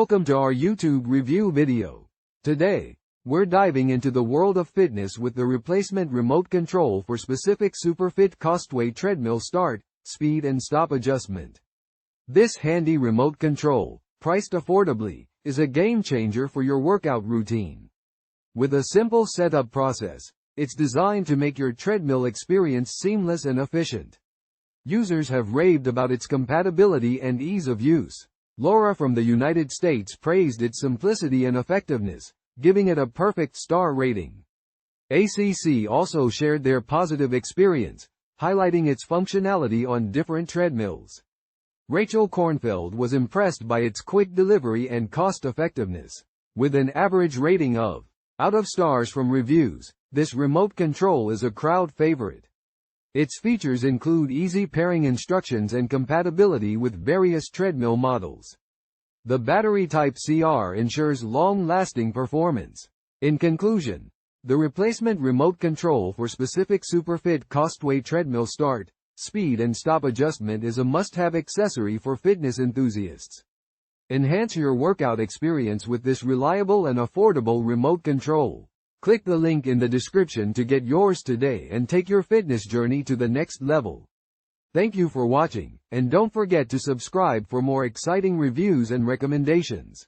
Welcome to our YouTube review video. Today, we're diving into the world of fitness with the replacement remote control for specific Superfit Costway treadmill start, speed and stop adjustment. This handy remote control, priced affordably, is a game changer for your workout routine. With a simple setup process, it's designed to make your treadmill experience seamless and efficient. Users have raved about its compatibility and ease of use. Laura from the United States praised its simplicity and effectiveness, giving it a perfect star rating. ACC also shared their positive experience, highlighting its functionality on different treadmills. Rachel Kornfeld was impressed by its quick delivery and cost-effectiveness. With an average rating of out of stars from reviews, this remote control is a crowd favorite. Its features include easy pairing instructions and compatibility with various treadmill models. The battery type CR ensures long-lasting performance. In conclusion, the replacement remote control for specific Superfit Costway treadmill start, speed and stop adjustment is a must-have accessory for fitness enthusiasts. Enhance your workout experience with this reliable and affordable remote control. Click the link in the description to get yours today and take your fitness journey to the next level. Thank you for watching, and don't forget to subscribe for more exciting reviews and recommendations.